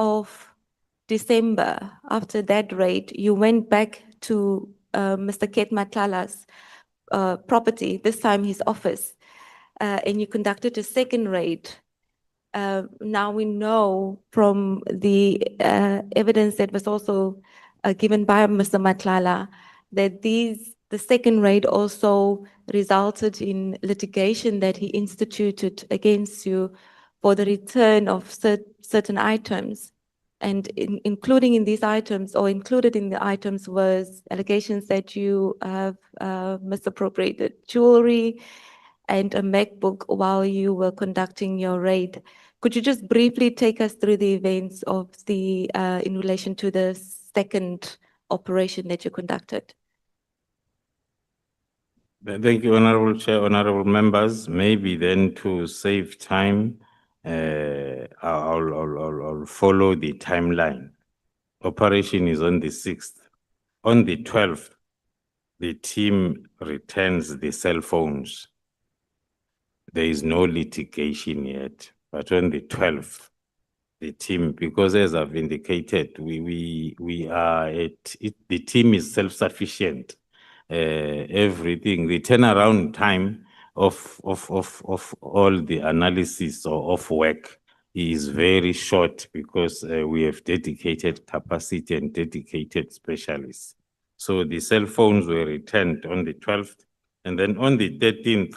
of December, after that raid, you went back to Mr. Pktt Matlala's property, this time his office, and you conducted a second raid. Now we know from the evidence that was also given by Mr. Matlala that the second raid also resulted in litigation that he instituted against you for the return of certain items. And including in these items, or included in the items, was allegations that you have misappropriated jewelry and a MacBook while you were conducting your raid. Could you just briefly take us through the events of the in relation to the second operation that you conducted? Thank you, Honorable Chair, honorable members. Maybe then to save time, I'll follow the timeline. Operation is on the 6th. On the 12th, the team returns the cell phones. There is no litigation yet, but on the 12th, the team, because as I've indicated, we are at it, the team is self-sufficient. Everything, the turnaround time of all the analysis or of work is very short because we have dedicated capacity and dedicated specialists. So the cell phones were returned on the 12th, and then on the 13th,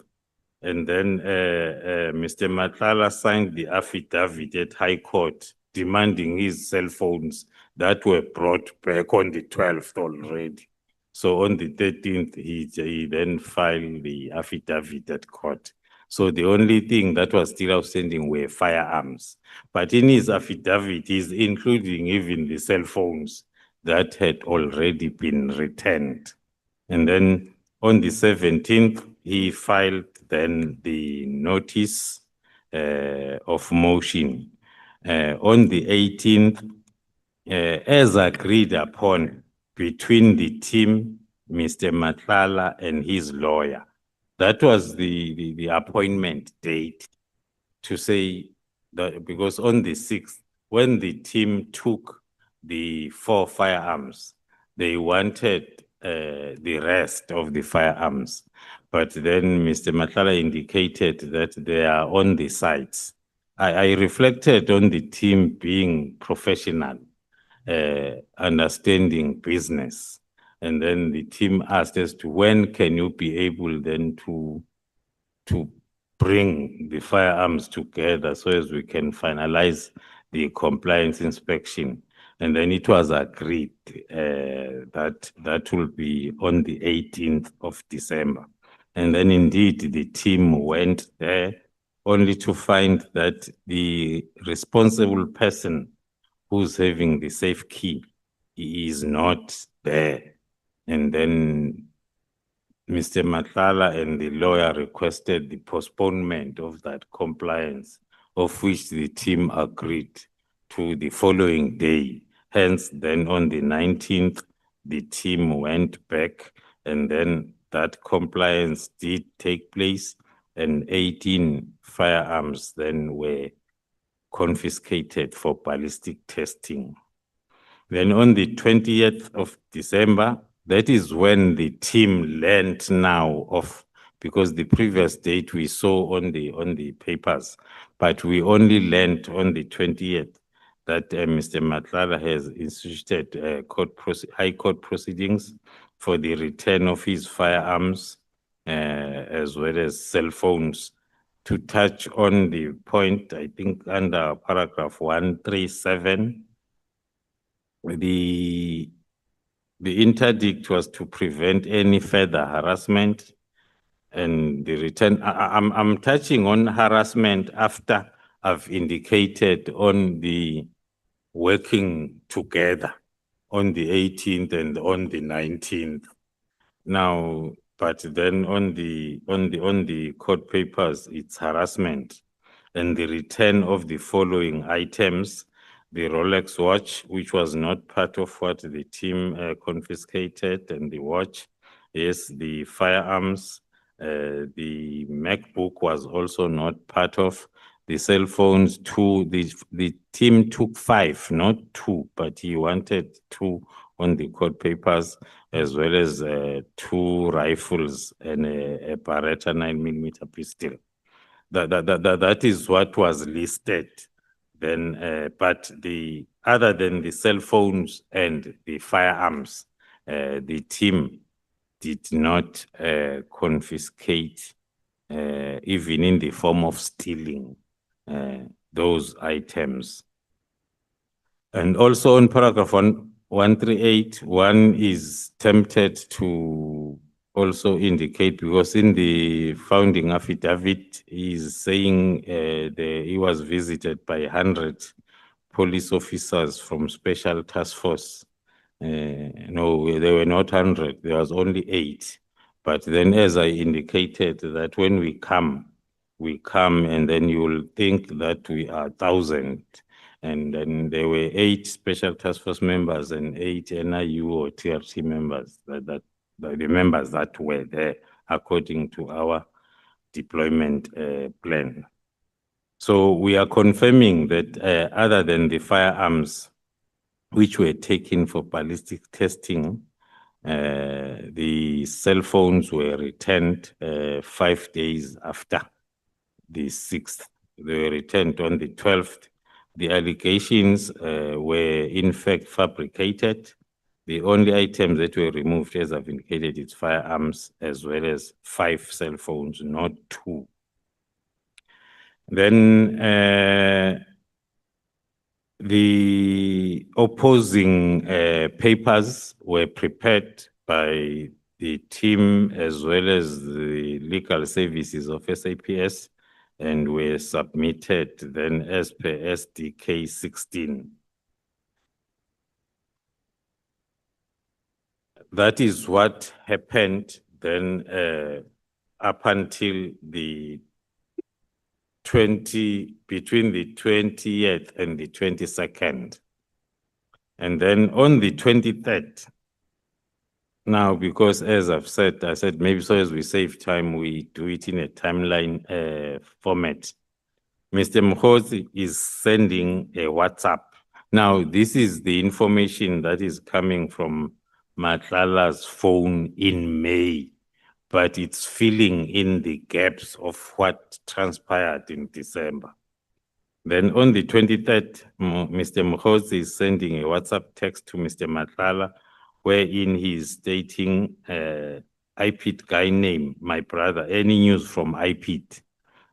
and then Mr. Matlala signed the affidavit at High Court demanding his cell phones that were brought back on the 12th already. So on the 13th, he then filed the affidavit at court. So the only thing that was still outstanding were firearms. But in his affidavit, he's including even the cell phones that had already been returned. And then on the 17th, he filed then the notice of motion. On the 18th, as agreed upon between the team, Mr. Matlala and his lawyer, that was the appointment date to say that, because on the 6th, when the team took the 4 firearms, they wanted the rest of the firearms. But then Mr. Matlala indicated that they are on the sites. I reflected on the team being professional, understanding business. And then the team asked as to when can you be able then to bring the firearms together so as we can finalize the compliance inspection. And then it was agreed that will be on the 18th of December. And then indeed the team went there only to find that the responsible person who's having the safe key is not there. And then Mr. Matlala and the lawyer requested the postponement of that compliance, of which the team agreed to the following day. Hence, then on the 19th, the team went back, and then that compliance did take place, and 18 firearms then were confiscated for ballistic testing. Then on the 20th of December, that is when the team learned now of, because the previous date we saw on the papers, but we only learned on the 20th that Mr. Matlala has instituted high court proceedings for the return of his firearms as well as cell phones. To touch on the point, I think under paragraph 137, the interdict was to prevent any further harassment and the return. I'm touching on harassment after I've indicated on the working together on the 18th and on the 19th. Now, but then on the court papers, it's harassment and the return of the following items: the Rolex watch, which was not part of what the team confiscated, and the watch, yes, the firearms, the MacBook was also not part of. the cell phones, the team took 5, not 2, but he wanted 2 on the court papers, as well as 2 rifles and a Beretta 9mm pistol. That is what was listed. Then, but other than the cell phones and the firearms, the team did not confiscate, even in the form of stealing those items. And also on paragraph 138, one is tempted to also indicate, because in the founding affidavit is saying he was visited by 100 police officers from Special Task Force. No, there were not 100, there was only 8. But then, as I indicated, that when we come and then you will think that we are 1,000. And then there were 8 Special Task Force members and 8 NIU or TRT members, the members that were there according to our deployment plan. So we are confirming that other than the firearms which were taken for ballistic testing, the cell phones were returned 5 days after the 6th. They were returned on the 12th. The allegations were in fact fabricated. The only items that were removed, as I've indicated, is firearms as well as 5 cell phones, not 2. Then the opposing papers were prepared by the team as well as the legal services of SAPS and were submitted then as per SDK 16. That is what happened then up until the between the 20th and the 22nd. And then on the 23rd, now, because as I've said, I said maybe so as we save time, we do it in a timeline format. Mr. Mkhosi is sending a WhatsApp. Now, this is the information that is coming from Matlala's phone in May, but it's filling in the gaps of what transpired in December. Then on the 23rd, Mr. Mkhosi is sending a WhatsApp text to Mr. Matlala, wherein he is stating Pktt guy name, my brother, any news from Pktt.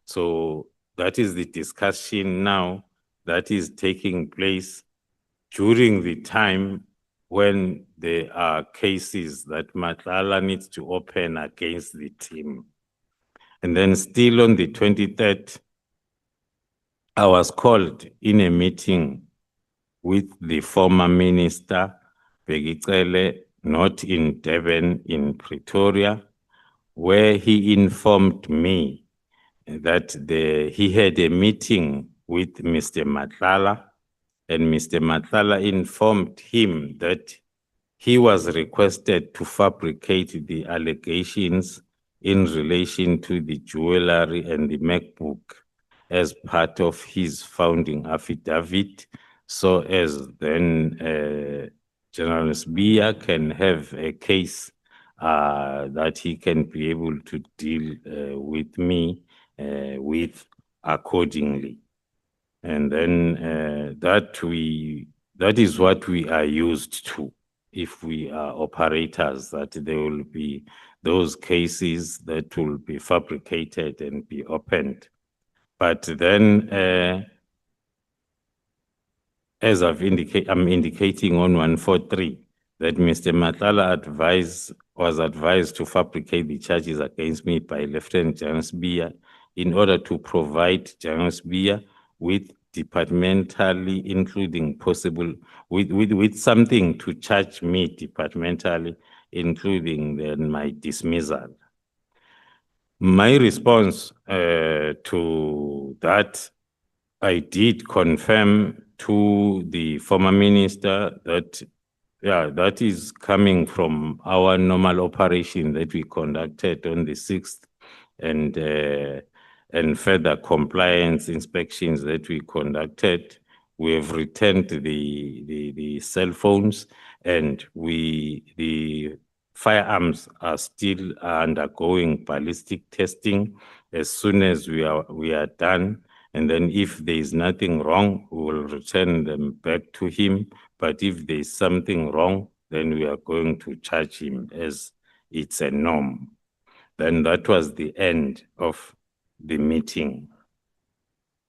So that is the discussion now that is taking place during the time when there are cases that Matlala needs to open against the team. And then still on the 23rd, I was called in a meeting with the former minister, Pktt, not in Durban, in Pretoria, where he informed me that he had a meeting with Mr. Matlala, and Mr. Matlala informed him that he was requested to fabricate the allegations in relation to the jewelry and the MacBook as part of his founding affidavit, so as then General Sbiya can have a case that he can be able to deal with me with accordingly. And then that is what we are used to if we are operators, that there will be those cases that will be fabricated and be opened. But then, as I'm indicating on 143, that Mr. Matlala was advised to fabricate the charges against me by Lieutenant General Sbiya in order to provide General Sbiya with departmentally, including possible, with something to charge me departmentally, including then my dismissal. My response to that, I did confirm to the former minister that, yeah, that is coming from our normal operation that we conducted on the 6th. And and further compliance inspections that we conducted, we have returned the cell phones, and the firearms are still undergoing ballistic testing. As soon as we are done, and then if there is nothing wrong, we will return them back to him. But if there is something wrong, then we are going to charge him as it's a norm. Then that was the end of the meeting.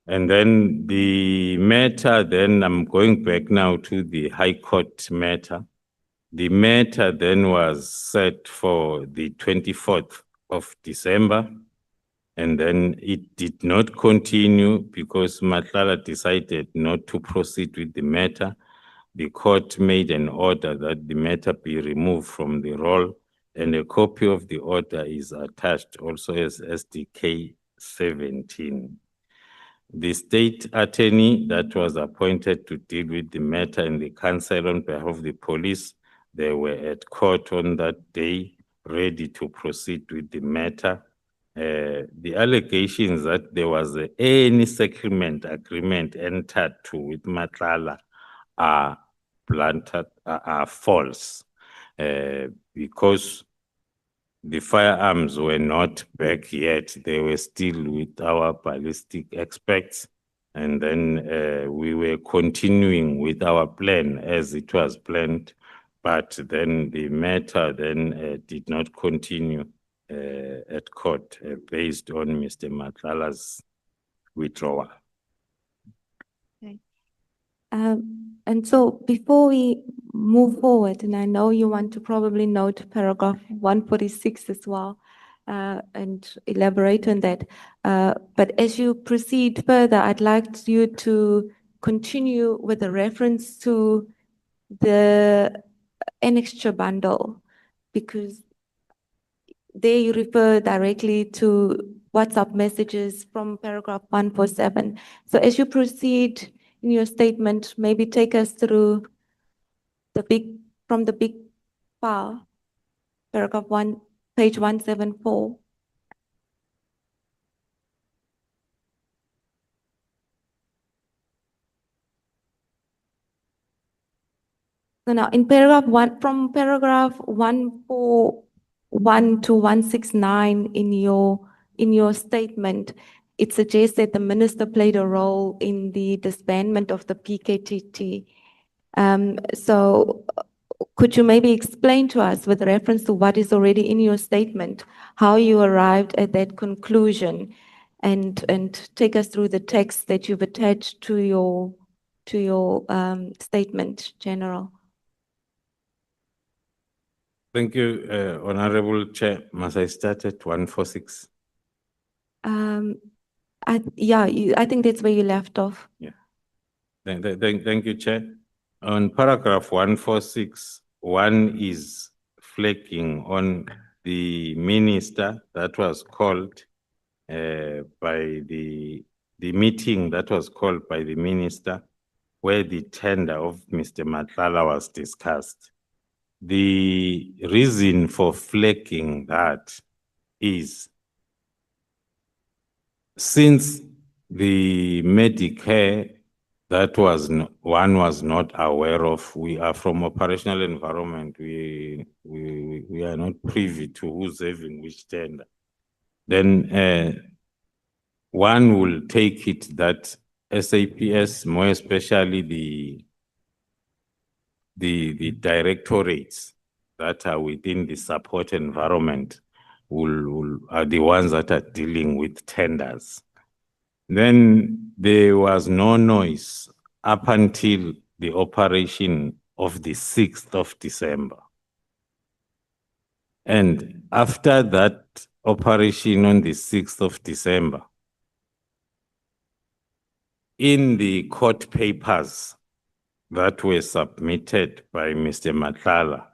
And then the matter, then I'm going back now to the High Court matter. The matter then was set for the 24th of December, and then it did not continue because Matlala decided not to proceed with the matter. The court made an order that the matter be removed from the roll, and a copy of the order is attached also as SDK 17. The state attorney that was appointed to deal with the matter and the counsel on behalf of the police, they were at court on that day, ready to proceed with the matter. The allegations that there was any settlement agreement entered to with Matlala are false, because the firearms were not back yet. They were still with our ballistic experts. And then we were continuing with our plan as it was planned. But then the matter then did not continue at court based on Mr. Matlala's withdrawal. Okay. And so before we move forward, and I know you want to probably note paragraph 146 as well, and elaborate on that. But as you proceed further, I'd like you to continue with a reference to the annexure bundle, because there you refer directly to WhatsApp messages from paragraph 147. So as you proceed in your statement, maybe take us through from the big file, paragraph 1, page 174. So now in paragraph 1, from paragraph 141 to 169 in your statement, it suggests that the minister played a role in the disbandment of the Pktt. So could you maybe explain to us, with reference to what is already in your statement, how you arrived at that conclusion, and take us through the text that you've attached to your statement, General? Thank you, Honorable Chair. Must I start at 146? I think that's where you left off. Yeah. Thank you, Chair. On paragraph 146, one is flagging on the minister that was called by the meeting that was called by the minister, where the tender of Mr. Matlala was discussed. The reason for flagging that is, since the Medicare that one was not aware of, we are from operational environment, we are not privy to who's having which tender. Then one will take it that SAPS, more especially the directorates that are within the support environment are the ones that are dealing with tenders. Then there was no noise up until the operation of the 6th of December. And after that operation on the 6th of December, in the court papers that were submitted by Mr. Matlala,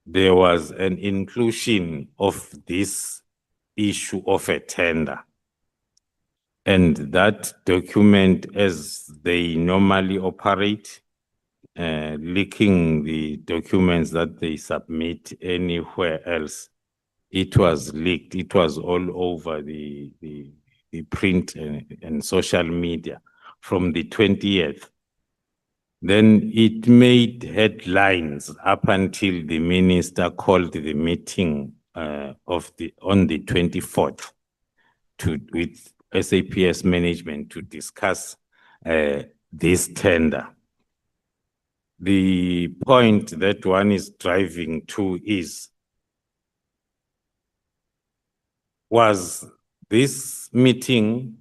there was an inclusion of this issue of a tender. And that document, as they normally operate, leaking the documents that they submit anywhere else, it was leaked. It was all over the the print and social media from the 20th. Then it made headlines up until the minister called the meeting on the 24th with SAPS management to discuss this tender. The point that one is driving to is, was this meeting,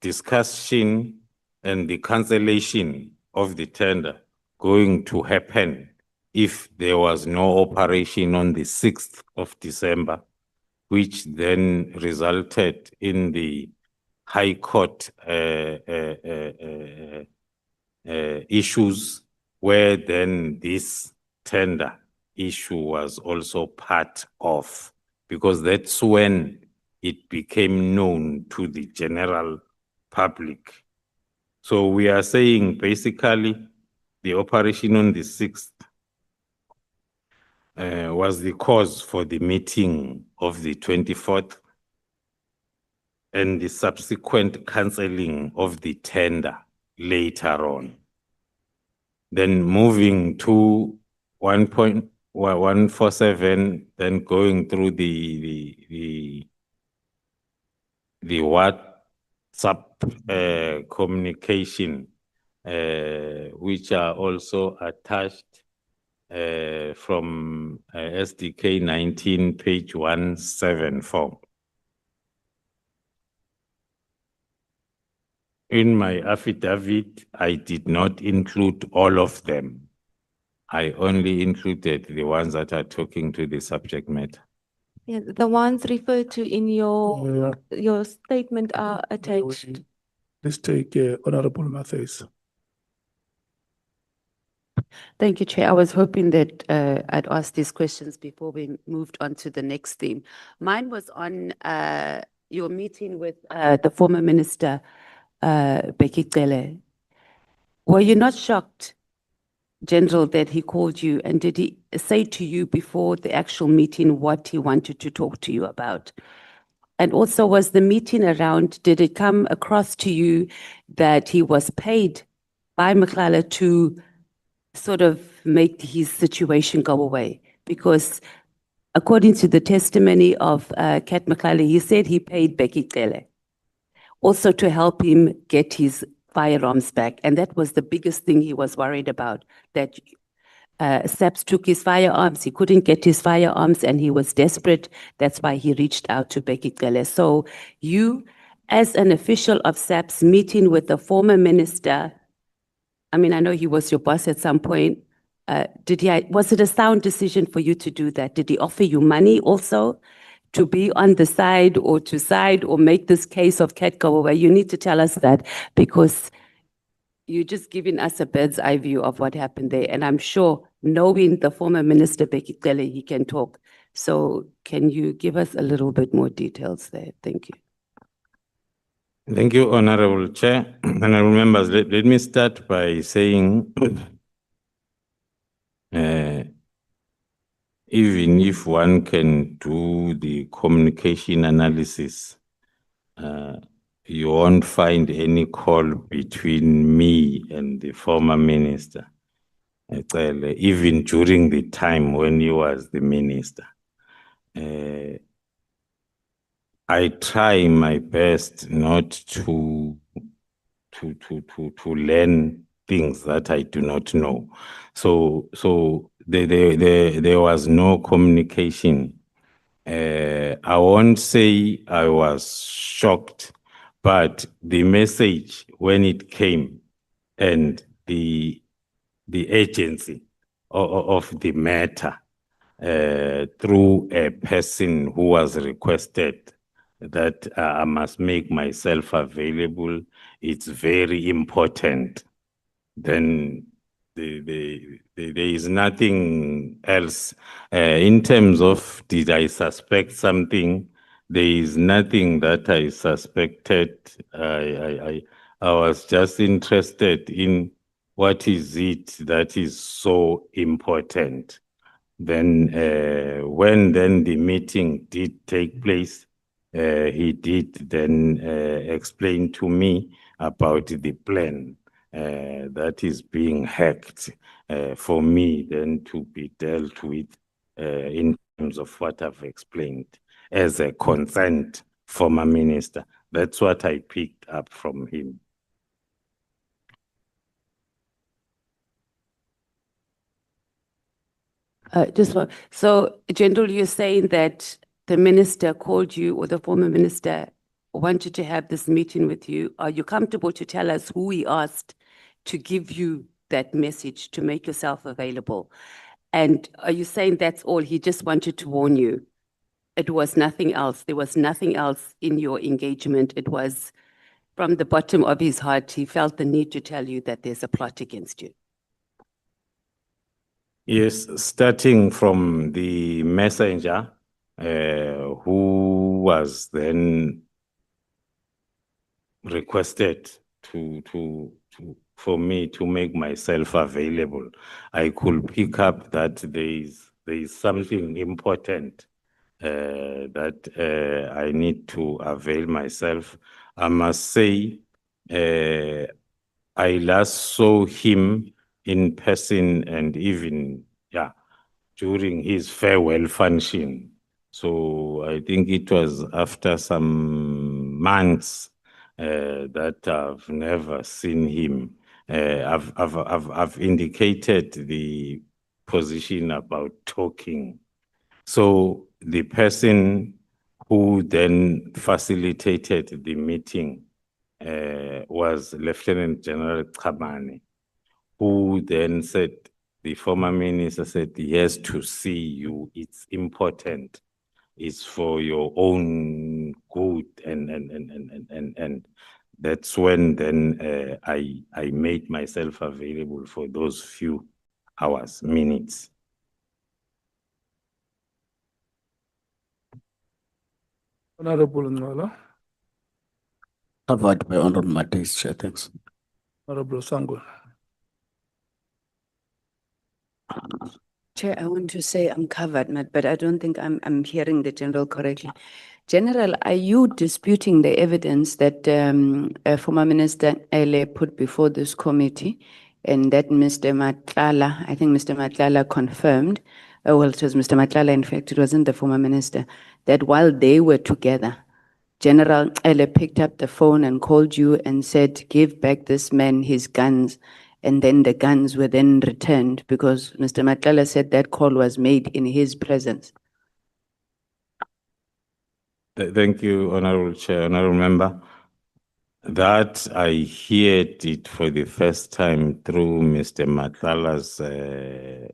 discussion, and the cancellation of the tender going to happen if there was no operation on the 6th of December, which then resulted in the High Court issues, where then this tender issue was also part of, because that's when it became known to the general public. So we are saying basically the operation on the 6th was the cause for the meeting of the 24th and the subsequent cancelling of the tender later on. Then moving to 1.147, then going through the WhatsApp communication, which are also attached from SDK 19, page 174. In my affidavit, I did not include all of them. I only included the ones that are talking to the subject matter. Yeah, the ones referred to in your statement are attached. Let's take Honorable Mathis. Thank you, Chair. I was hoping that I'd ask these questions before we moved on to the next theme. Mine was on your meeting with the former Minister, Pktt. Were you not shocked, General, that he called you, and did he say to you before the actual meeting what he wanted to talk to you about? And also, was the meeting around, did it come across to you that he was paid by Matlala to sort of make his situation go away? Because according to the testimony of Kat Matlala, he said he paid Pktt also to help him get his firearms back. And that was the biggest thing he was worried about, that SAPS took his firearms, he couldn't get his firearms, and he was desperate. That's why he reached out to Pktt. So you, as an official of SAPS, meeting with the former minister, I mean, I know he was your boss at some point. Was it a sound decision for you to do that? Did he offer you money also to be on the side or make this case of Kat go away? You need to tell us that, because you're just giving us a bird's eye view of what happened there. And I'm sure, knowing the former minister, Pktt, he can talk. So can you give us a little bit more details there? Thank you. Thank you, Honorable Chair. Honorable members, let me start by saying, even if one can do the communication analysis, you won't find any call between me and the former minister, even during the time when he was the minister. I try my best not to learn things that I do not know. So there was no communication. I won't say I was shocked, but the message when it came and the agency of the matter through a person who was requested that I must make myself available, it's very important. Then there is nothing else. In terms of did I suspect something, there is nothing that I suspected. I was just interested in what is it that is so important. Then when then the meeting did take place, he did then explain to me about the plan that is being hacked for me then to be dealt with in terms of what I've explained as a concerned former minister. That's what I picked up from him. So, General, you're saying that the minister called you, or the former minister wanted to have this meeting with you. Are you comfortable to tell us who he asked to give you that message, to make yourself available? And are you saying that's all? He just wanted to warn you? It was nothing else. There was nothing else in your engagement. It was from the bottom of his heart. He felt the need to tell you that there's a plot against you. Yes, starting from the messenger who was then requested for me to make myself available. I could pick up that there is something important that I need to avail myself. I must say, I last saw him in person and even, during his farewell function. So I think it was after some months that I've never seen him. I've indicated the position about talking. So the person who then facilitated the meeting was Lieutenant General Khumalo, who then said, the former minister said, he has to see you. It's important. It's for your own good. And that's when then I made myself available for those few hours, minutes. Honorable Ngola, Covered by Honorable Matthias, Chair. Thanks. Honorable Sango. Chair, I want to say I'm covered, but I don't think I'm hearing the general correctly. General, are you disputing the evidence that former Minister Ele put before this committee, and that Mr. Matlala, I think Mr. Matlala confirmed, well, it was Mr. Matlala, in fact, it wasn't the former minister, that while they were together, General Ele picked up the phone and called you and said, give back this man his guns. And then the guns were then returned because Mr. Matlala said that call was made in his presence. Thank you, Honorable Chair, Honorable Member. That I heard it for the first time through Mr. Matlala's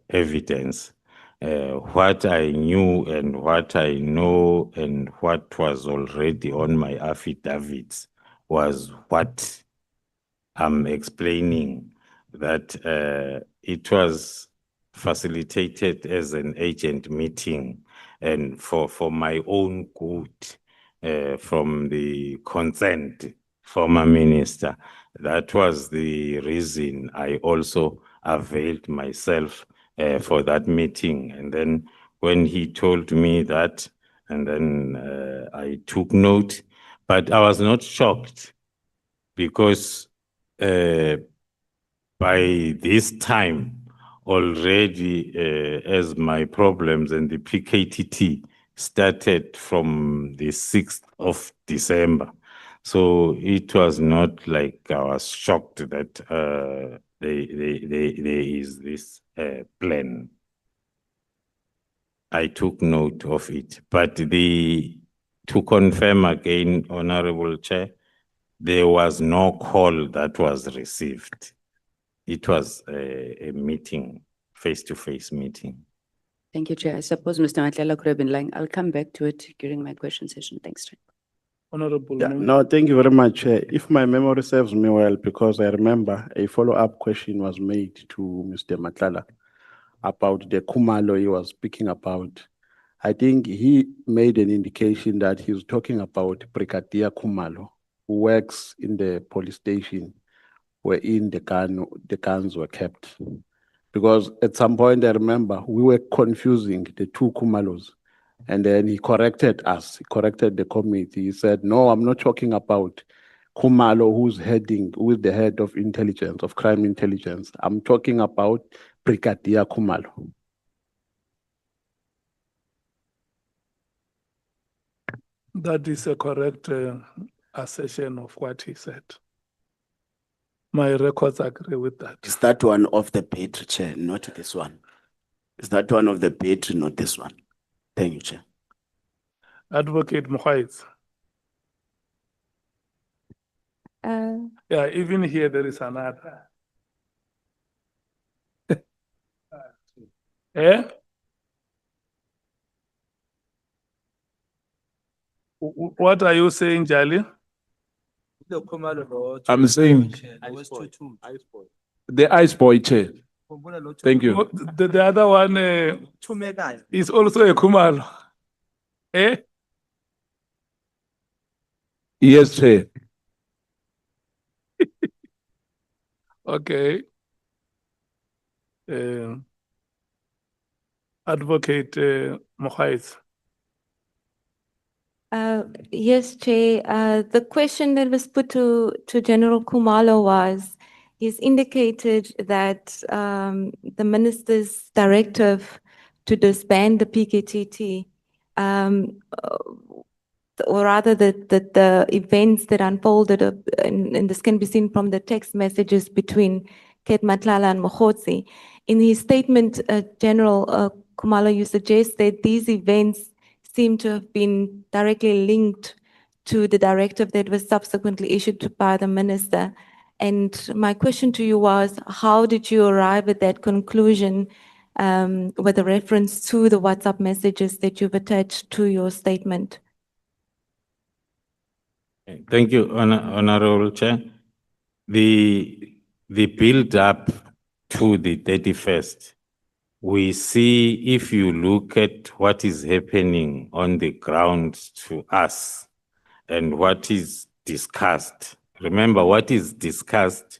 evidence. What I knew and what I know and what was already on my affidavits was what I'm explaining, that it was facilitated as an agent meeting and for my own good from the concerned former minister. That was the reason I also availed myself for that meeting. And then when he told me that, and then I took note, but I was not shocked because by this time already, as my problems and the Pktt started from the 6th of December. So it was not like I was shocked that there is this plan. I took note of it. But to confirm again, Honorable Chair, there was no call that was received. It was a meeting, face-to-face meeting. Thank you, Chair. I suppose Mr. Matlala could have been lying. I'll come back to it during my question session. Thanks, Chair. Honorable Yeah, Mo- no, thank you very much. If my memory serves me well, because I remember a follow-up question was made to Mr. Matlala about the Khumalo he was speaking about. I think he made an indication that he was talking about Pktt Khumalo, who works in the police station wherein the guns were kept. Because at some point I remember we were confusing the two Khumalos. And then he corrected us, he corrected the committee. He said, no, I'm not talking about Khumalo, who is the head of intelligence, of crime intelligence. I'm talking about Pktt Khumalo. That is a correct assertion of what he said. My records agree with that. Is that one of the battery, Chair, not this one? Is that one of the battery, not this one? Thank you, Chair. Advocate Mohaitz. Yeah, even here there is another. Eh? What are you saying, Jali? I'm saying the ice boy chair. Thank you. The other one is also a Khumalo. Eh? Yes, Chair. Okay. Advocate Mohaitz. Yes, Chair. The question that was put to General Khumalo was, he's indicated that the minister's directive to disband the Pktt, or rather the events that unfolded, and this can be seen from the text messages between Kate Matlala and Mokgotsi. In his statement, General Khumalo, you suggested these events seem to have been directly linked to the directive that was subsequently issued by the minister. And my question to you was, how did you arrive at that conclusion with a reference to the WhatsApp messages that you've attached to your statement? Thank you, Honorable Chair. The build up to the 31st, we see, if you look at what is happening on the ground to us and what is discussed. Remember, what is discussed,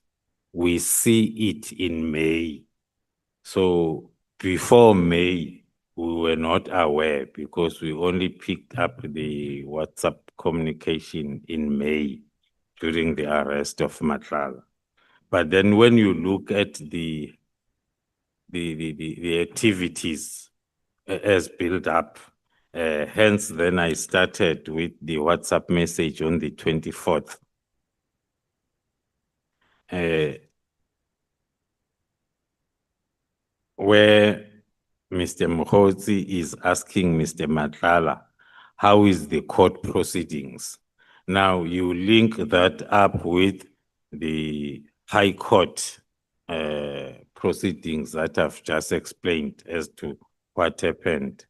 we see it in May. So before May, we were not aware because we only picked up the WhatsApp communication in May during the arrest of Matlala. But then when you look at the activities as built up, hence then I started with the WhatsApp message on the 24th. Where Mr. Mokgotsi is asking Mr. Matlala, how is the court proceedings? Now you link that up with the High Court proceedings that I've just explained as to what happened.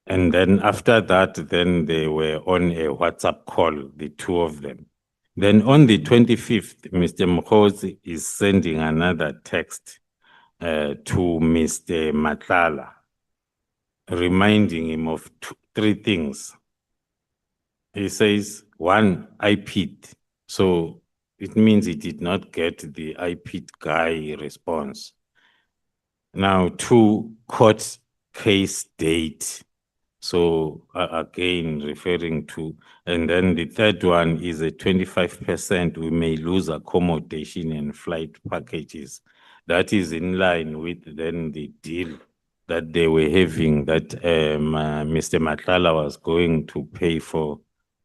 And then after that, then they were on a WhatsApp call, the two of them. Then on the 25th, Mr. Mokgotsi is sending another text to Mr. Matlala, reminding him of three things. He says, one, IP'd. So it means he did not get the IP'd guy response. Now, two, court case date. So again, referring to, and then the third one is a 25%, we may lose accommodation and flight packages. That is in line with then the deal that they were having, that Mr. Matlala was going to pay for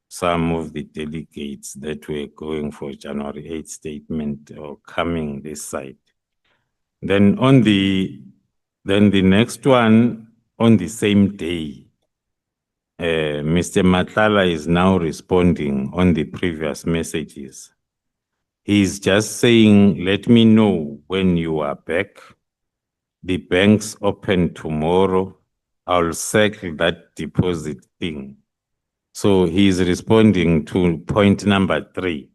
some of the delegates that were going for January 8th statement or coming this side. Then the next one, on the same day, Mr. Matlala is now responding on the previous messages. He's just saying, let me know when you are back. The banks open tomorrow. I'll settle that deposit thing. So he's responding to point number 3.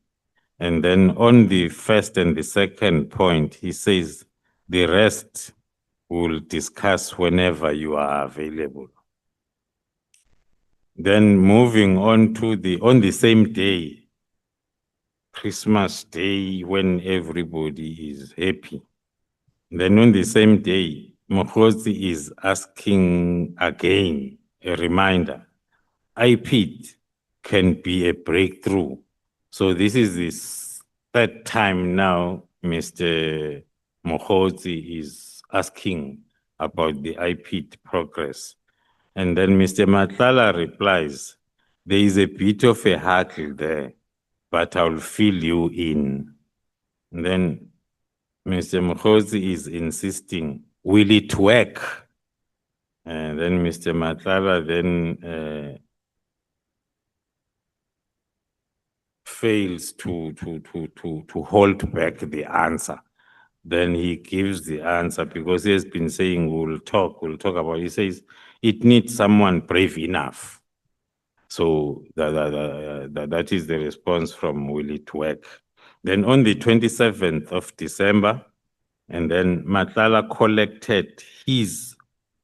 And then on the first and the second point, he says, the rest we'll discuss whenever you are available. Then moving on to on the same day, Christmas Day, when everybody is happy. Then on the same day, Mokhosi is asking again, a reminder. IPT can be a breakthrough. So this is this third time now Mr. Mokhosi is asking about the IPT progress. And then Mr. Matlala replies, there is a bit of a hurdle there, but I'll fill you in. And then Mr. Mokhosi is insisting, will it work? And then Mr. Matlala then fails to hold back the answer. Then he gives the answer because he has been saying we'll talk about. He says it needs someone brave enough. So that is the response from Will It Work. Then on the 27th of December, and then Matlala collected his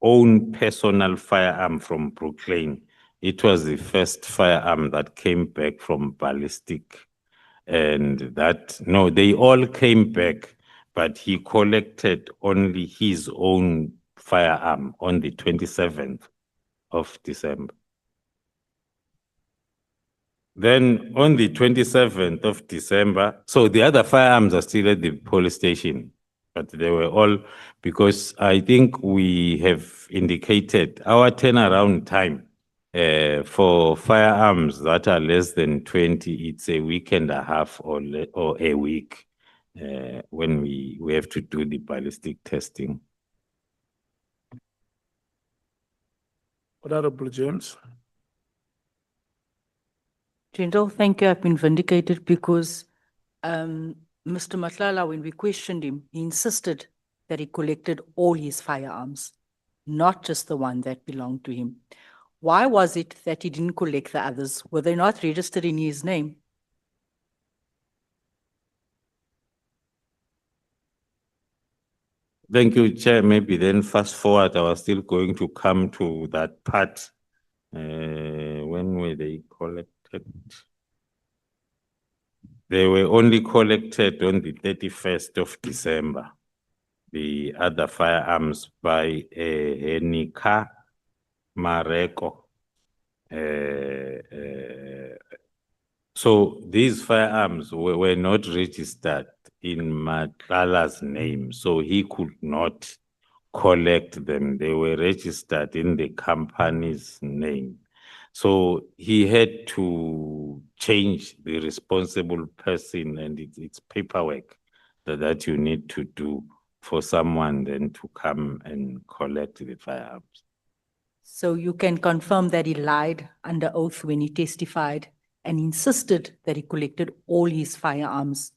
own personal firearm from Brooklyn. It was the first firearm that came back from ballistic. And that, no, they all came back, but he collected only his own firearm on the 27th of December. Then on the 27th of December, so the other firearms are still at the police station, but they were all, because I think we have indicated our turnaround time for firearms that are less than 20, it's a week and a half or a week when we have to do the ballistic testing. Honorable James. General, thank you. I've been vindicated because Mr. Matlala, when we questioned him, he insisted that he collected all his firearms, not just the one that belonged to him. Why was it that he didn't collect the others? Were they not registered in his name? Thank you, Chair. Maybe then fast forward, I was still going to come to that part. When were they collected? They were only collected on the 31st of December. The other firearms by Nika Mareko. So these firearms were not registered in Matlala's name, so he could not collect them. They were registered in the company's name. So he had to change the responsible person, and it's paperwork that you need to do for someone then to come and collect the firearms. So you can confirm that he lied under oath when he testified and insisted that he collected all his firearms.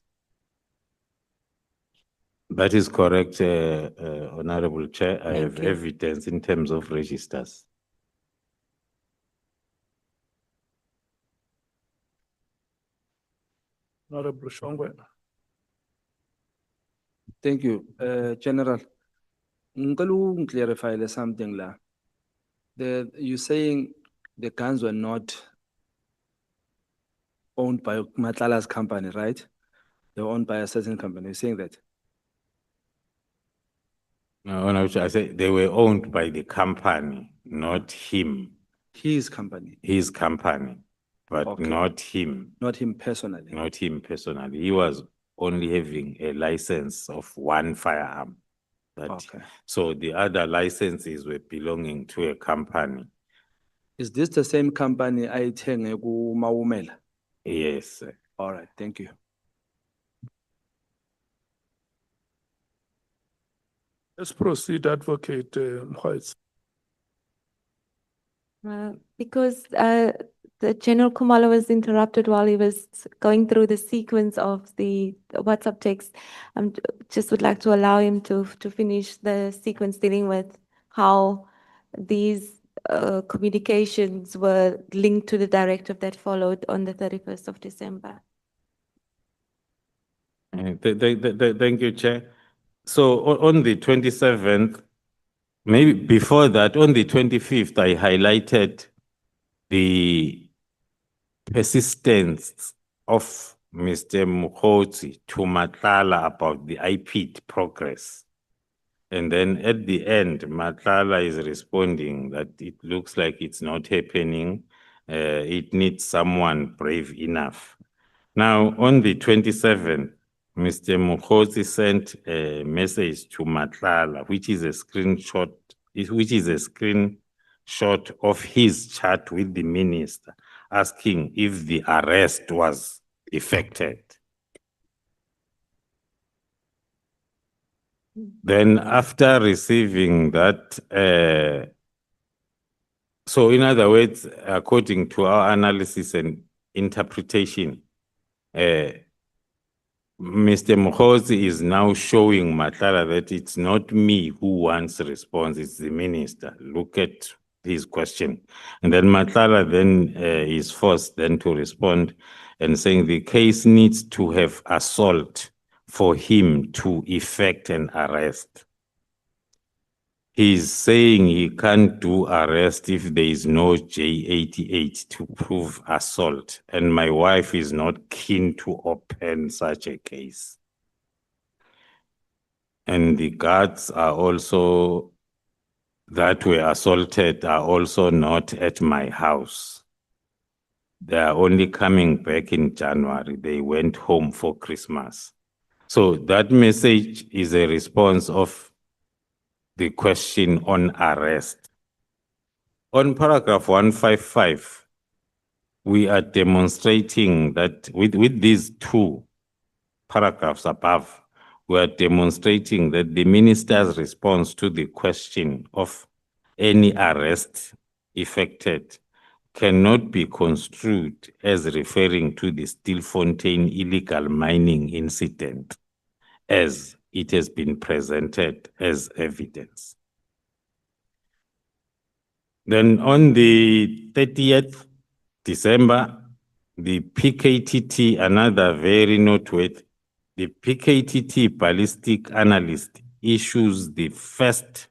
That is correct, Honorable Chair. I have you. evidence in terms of registers. Honorable Shongwe. Thank you. General, ngicela clarify something la. You're saying the guns were not owned by Matlala's company, right? They were owned by a certain company. You're saying that? No, I say they were owned by the company, not him. His company, His company, but Okay. not him. not him personally. Not him personally. He was only having a license of one firearm. Okay. So the other licenses were belonging to a company. Is this the same company I ithenge kuMawumela? Yes, sir. All right, thank you. Let's proceed, Advocate Mkhwetsi. Because the General Khumalo was interrupted while he was going through the sequence of the WhatsApp text. I just would like to allow him to finish the sequence dealing with how these communications were linked to the directive that followed on the 31st of December. Thank you, Chair. So on the 27th, maybe before that, on the 25th, I highlighted the persistence of Mr. Mkhotsi to Matlala about the IPT progress. And then at the end, Matlala is responding that it looks like it's not happening. It needs someone brave enough. Now, on the 27th, Mr. Mukhosi sent a message to Matlala, which is a screenshot of his chat with the minister, asking if the arrest was effected. Then after receiving that, so in other words, according to our analysis and interpretation, Mr. Mukhosi is now showing Matlala that it's not me who wants a response, it's the minister. Look at his question. And then Matlala then is forced then to respond and saying the case needs to have assault for him to effect an arrest. He's saying he can't do arrest if there is no J88 to prove assault, and my wife is not keen to open such a case. And the guards are also, that were assaulted, are also not at my house. They are only coming back in January. They went home for Christmas. So that message is a response of the question on arrest. On paragraph 155, we are demonstrating that with these two paragraphs above, we are demonstrating that the minister's response to the question of any arrest effected cannot be construed as referring to the Stilfontein illegal mining incident as it has been presented as evidence. Then on the 30th December, the Pktt, another very noteworthy, the Pktt ballistic analyst issues the first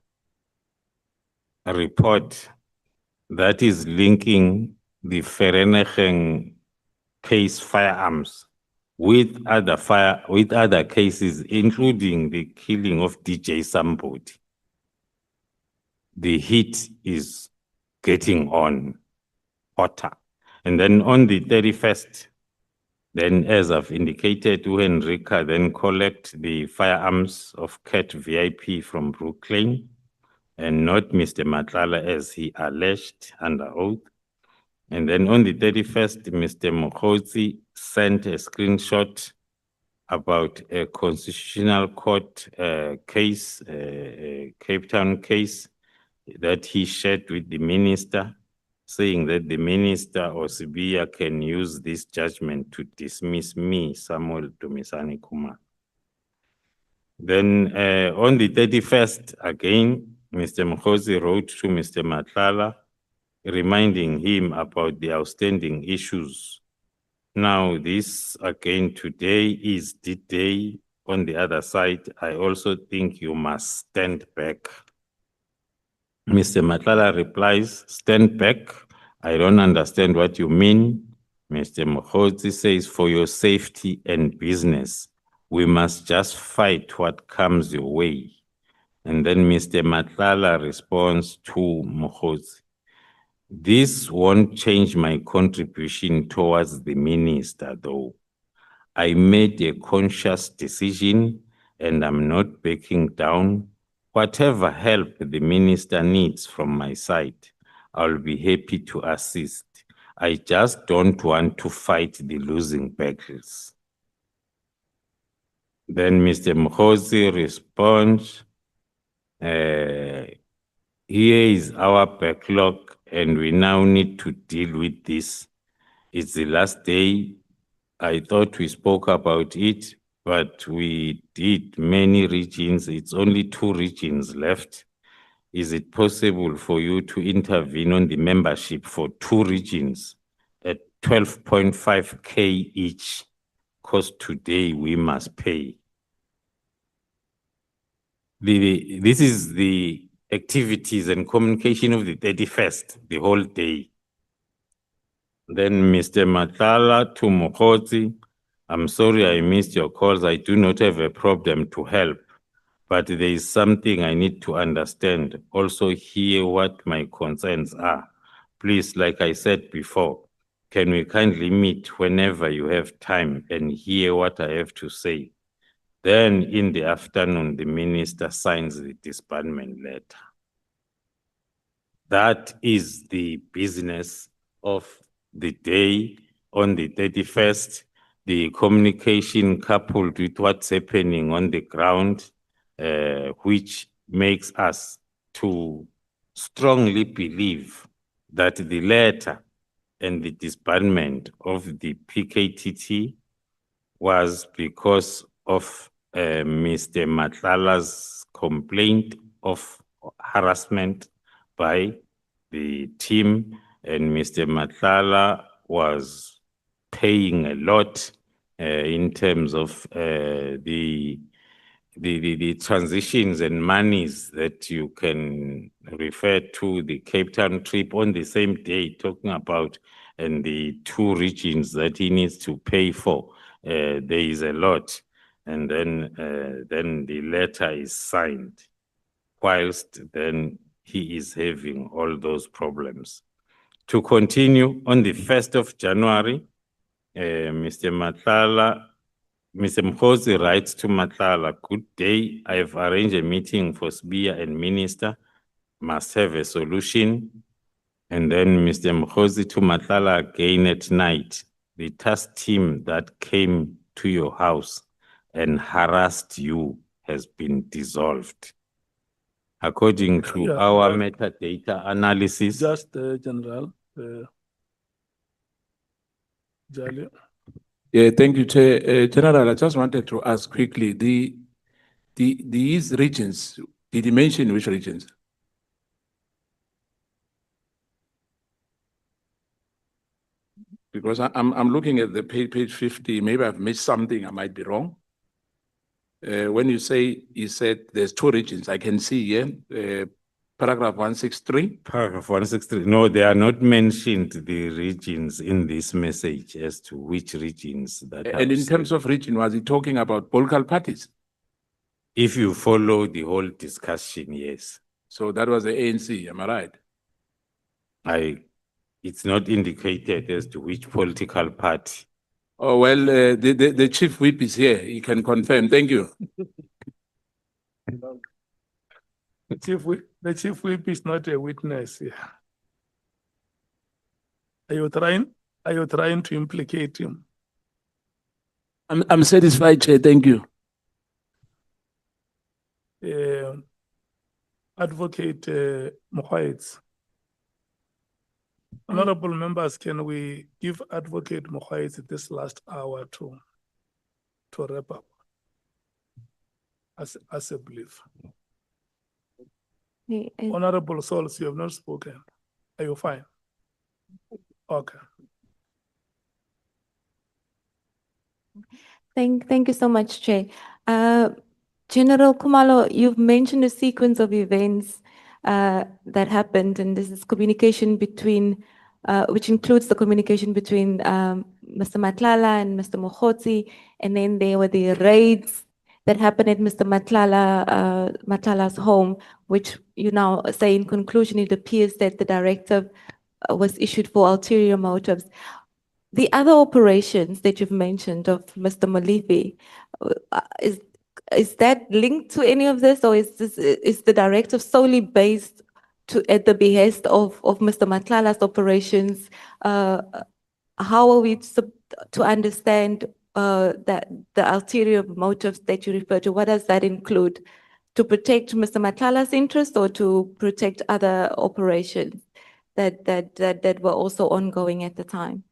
report that is linking the Vereeniging case firearms with other cases, including the killing of DJ Somebody. The heat is getting on hotter. And then on the 31st, then as I've indicated, Henrika then collect the firearms of Cat VIP from Brooklyn and not Mr. Matlala as he alleged under oath. And then on the 31st, Mr. Mukhosi sent a screenshot about a constitutional court case, a Cape Town case that he shared with the minister, saying that the minister or Sibiya can use this judgment to dismiss me, Samuel Dumisani Kumar. Then on the 31st, again, Mr. Mukhosi wrote to Mr. Matlala, reminding him about the outstanding issues. Now, this again today is the day. On the other side, I also think you must stand back. Mr. Matlala replies, stand back. I don't understand what you mean. Mr. Mukhosi says, for your safety and business, we must just fight what comes your way. And then Mr. Matlala responds to Mukhosi, this won't change my contribution towards the minister, though. I made a conscious decision and I'm not backing down. Whatever help the minister needs from my side, I'll be happy to assist. I just don't want to fight the losing battles. Then Mr. Mukhosi responds, here is our backlog and we now need to deal with this. It's the last day. I thought we spoke about it, but we did many regions. It's only 2 regions left. Is it possible for you to intervene on the membership for 2 regions at 12.5K each? Because today we must pay. This is the activities and communication of the 31st, the whole day. Then Mr. Matlala to Mukhosi, I'm sorry I missed your calls. I do not have a problem to help. but there is something I need to understand. Also hear what my concerns are. Please, like I said before, can we kindly meet whenever you have time and hear what I have to say? Then in the afternoon, the minister signs the disbandment letter. That is the business of the day on the 31st. The communication coupled with what's happening on the ground, which makes us to strongly believe that the letter and the disbandment of the Pktt was because of Mr. Matlala's complaint of harassment by the team, and Mr. Matlala was paying a lot in terms of the transitions and monies that you can refer to the Cape Town trip on the same day, talking about, and the 2 regions that he needs to pay for. There is a lot. And then the letter is signed, whilst then he is having all those problems. To continue, on the 1st of January, Mr. Mkhozi writes to Matlala, "Good day, I have arranged a meeting for Sbia and Minister, must have a solution." And then Mr. Mkhozi to Matlala again at night, "The task team that came to your house and harassed you has been dissolved." According to Yeah, our but- metadata analysis, Just, General, Jali. Yeah, thank you, Chair. General, I just wanted to ask quickly, these regions, did you mention which regions? Because I'm looking at the page 50, maybe I've missed something, I might be wrong. When you said there's 2 regions, I can see here, paragraph 163. paragraph 163, no, they are not mentioned, the regions in this message as to which regions that And in terms of region, was he talking about political parties? if you follow the whole discussion, yes. So that was the ANC, am I right? It's not indicated as to which political party. Oh, well, the chief whip is here, he can confirm, thank you. The chief whip is not a witness here. Are you trying to implicate him? I'm satisfied, Chair, thank you. Advocate Mohaitz. Honorable members, can we give Advocate Mohaitz this last hour to wrap up as a belief? Honorable Souls, you have not spoken. Are you fine? Okay. Thank you so much, Chair. General Khumalo, you've mentioned a sequence of events that happened, and this is communication between, which includes the communication between Mr. Matlala and Mr. Mkhozi, and then there were the raids that happened at Mr. Matlala's home, which you now say in conclusion, it appears that the directive was issued for ulterior motives. The other operations that you've mentioned of Mr. Molifi, is that linked to any of this, or is the directive solely based at the behest of Mr. Matlala's operations? How are we to understand that the ulterior motives that you refer to? What does that include? To protect Mr. Matlala's interest, or to protect other operations that were also ongoing at the time?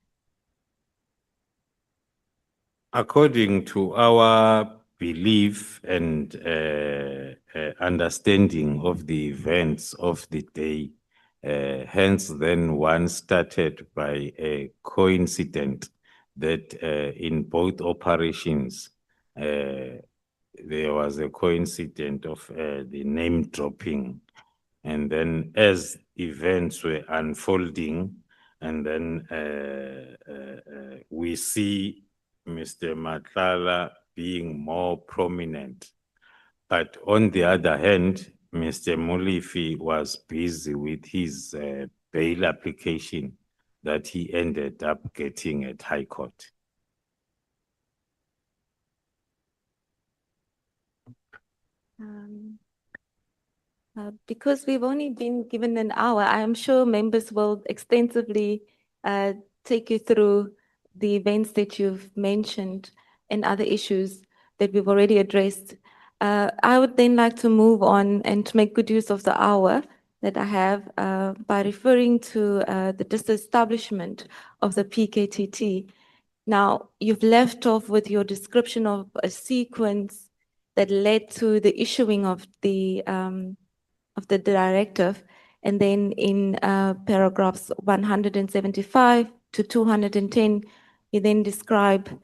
According to our belief and understanding of the events of the day, hence then one started by a coincidence that in both operations, there was a coincidence of the name dropping. And then as events were unfolding, and then we see Mr. Matlala being more prominent. But on the other hand, Mr. Molefe was busy with his bail application that he ended up getting at High Court. Because we've only been given an hour, I am sure members will extensively take you through the events that you've mentioned and other issues that we've already addressed. I would then like to move on and to make good use of the hour that I have by referring to the disestablishment of the PKTT. Now, you've left off with your description of a sequence that led to the issuing of the directive, and then in paragraphs 175 to 210, you then describe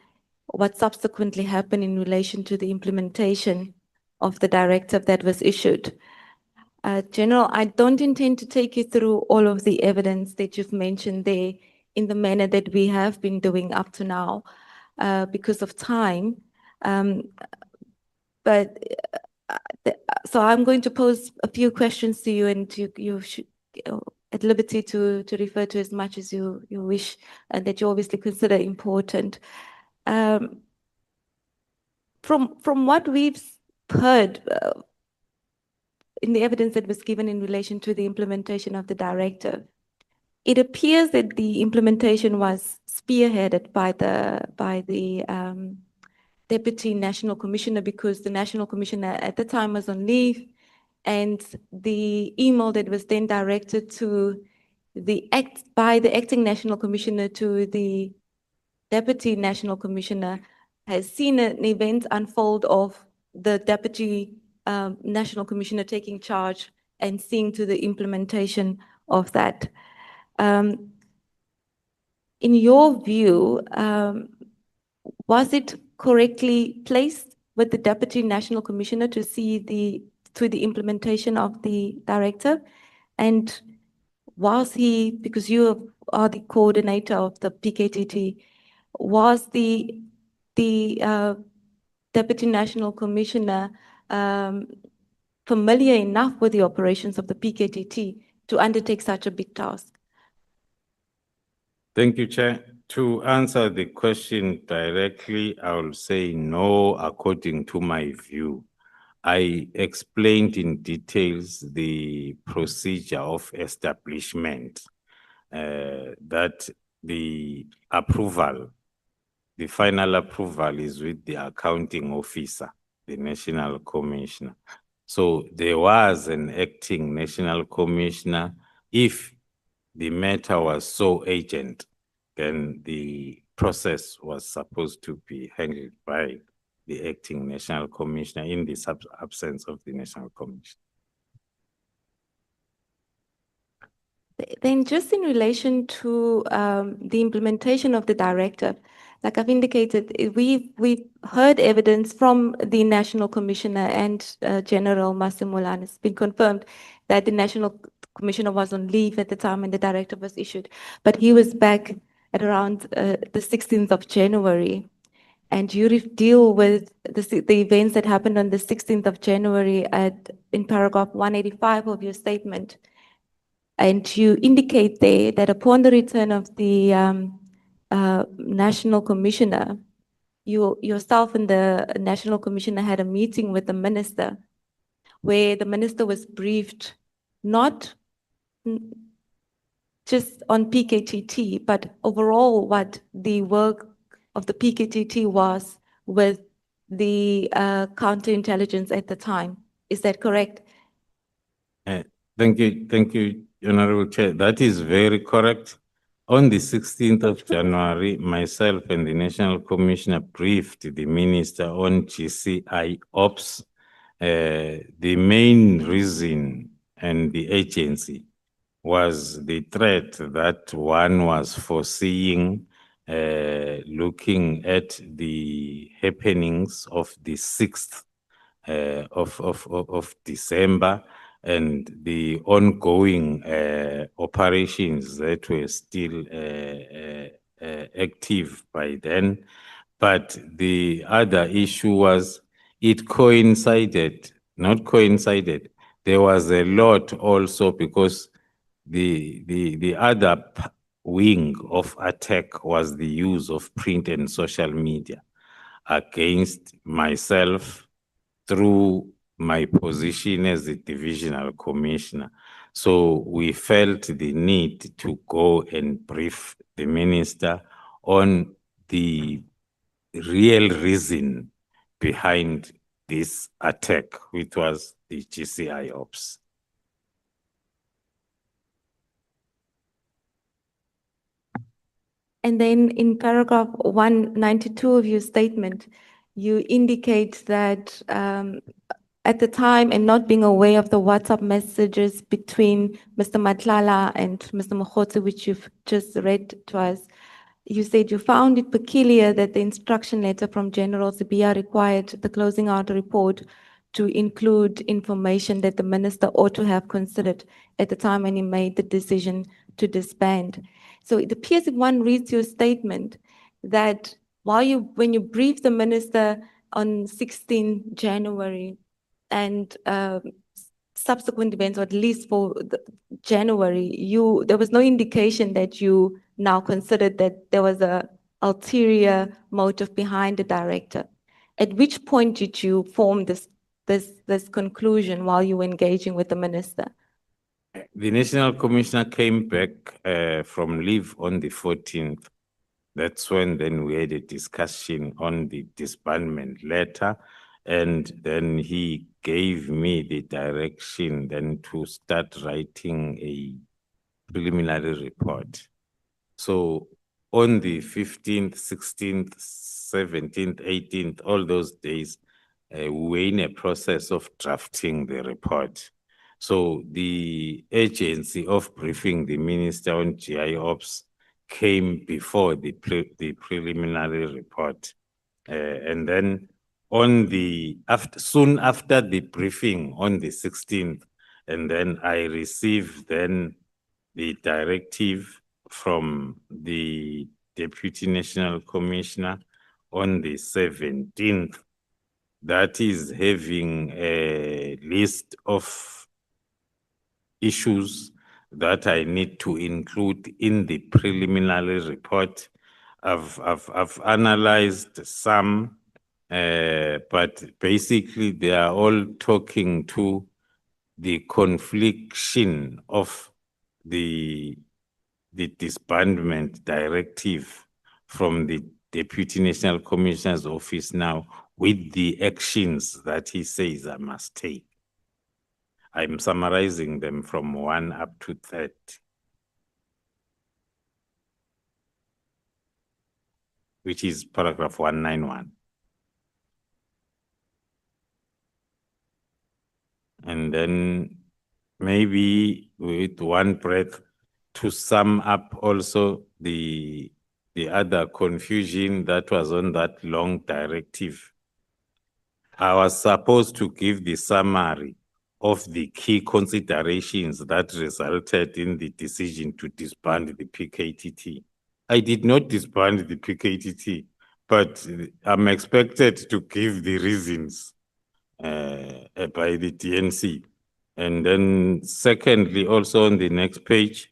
what subsequently happened in relation to the implementation of the directive that was issued. General, I don't intend to take you through all of the evidence that you've mentioned there in the manner that we have been doing up to now because of time. But so I'm going to pose a few questions to you, and you should at liberty to refer to as much as you wish, and that you obviously consider important. From what we've heard in the evidence that was given in relation to the implementation of the directive, it appears that the implementation was spearheaded by the Deputy National Commissioner, because the National Commissioner at the time was on leave, and the email that was then directed to by the Acting National Commissioner to the Deputy National Commissioner has seen an event unfold of the Deputy National Commissioner taking charge and seeing to the implementation of that. In your view, was it correctly placed with the Deputy National Commissioner to see the implementation of the directive? And was he, because you are the coordinator of the PKTT, was the Deputy National Commissioner familiar enough with the operations of the PKTT to undertake such a big task? Thank you, Chair. To answer the question directly, I will say no, according to my view. I explained in details the procedure of establishment, that the approval, the final approval is with the accounting officer, the National Commissioner. So there was an acting National Commissioner. If the matter was so urgent, then the process was supposed to be handled by the acting National Commissioner in the absence of the National Commissioner. Then just in relation to the implementation of the directive, like I've indicated, we've heard evidence from the National Commissioner and General Masimulane. It's been confirmed that the National Commissioner was on leave at the time when the directive was issued, but he was back at around the 16th of January. And you deal with the events that happened on the 16th of January in paragraph 185 of your statement. And you indicate there that upon the return of the National Commissioner, yourself and the National Commissioner had a meeting with the minister, where the minister was briefed not just on PKTT, but overall what the work of the PKTT was with the counterintelligence at the time. Is that correct? Thank you, Honorable Chair. That is very correct. On the 16th of January, myself and the National Commissioner briefed the Minister on GCI Ops. The main reason and the agency was the threat that one was foreseeing, looking at the happenings of the 6th of December and the ongoing operations that were still active by then. But the other issue was it coincided not coincided. There was a lot also because the other wing of attack was the use of print and social media against myself through my position as the divisional commissioner. So we felt the need to go and brief the minister on the real reason behind this attack, which was the GCI ops. And then in paragraph 192 of your statement, you indicate that at the time and not being aware of the WhatsApp messages between Mr. Matlala and Mr. Mokgotsi, which you've just read to us, you said you found it peculiar that the instruction letter from General Zibia required the closing out report to include information that the minister ought to have considered at the time when he made the decision to disband. So it appears if one reads your statement that when you briefed the minister on 16 January and subsequent events, or at least for January, there was no indication that you now considered that there was a ulterior motive behind the director. At which point did you form this conclusion while you were engaging with the minister? The National Commissioner came back from leave on the 14th. That's when then we had a discussion on the disbandment letter, and then he gave me the direction then to start writing a preliminary report. So on the 15th, 16th, 17th, 18th, all those days, we were in a process of drafting the report. So the agency of briefing the minister on GI ops came before the preliminary report. And then soon after the briefing on the 16th, and then I received then the directive from the Deputy National Commissioner on the 17th, that is having a list of issues that I need to include in the preliminary report. I've analyzed some, but basically they are all talking to the confliction of the disbandment directive from the Deputy National Commissioner's office now with the actions that he says I must take. I'm summarizing them from 1 up to 30. Which is paragraph 191. And then maybe with one breath to sum up also the other confusion that was on that long directive. I was supposed to give the summary of the key considerations that resulted in the decision to disband the Pktt. I did not disband the Pktt, but I'm expected to give the reasons by the DNC. And then secondly, also on the next page,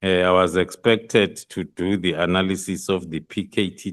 I was expected to do the analysis of the Pktt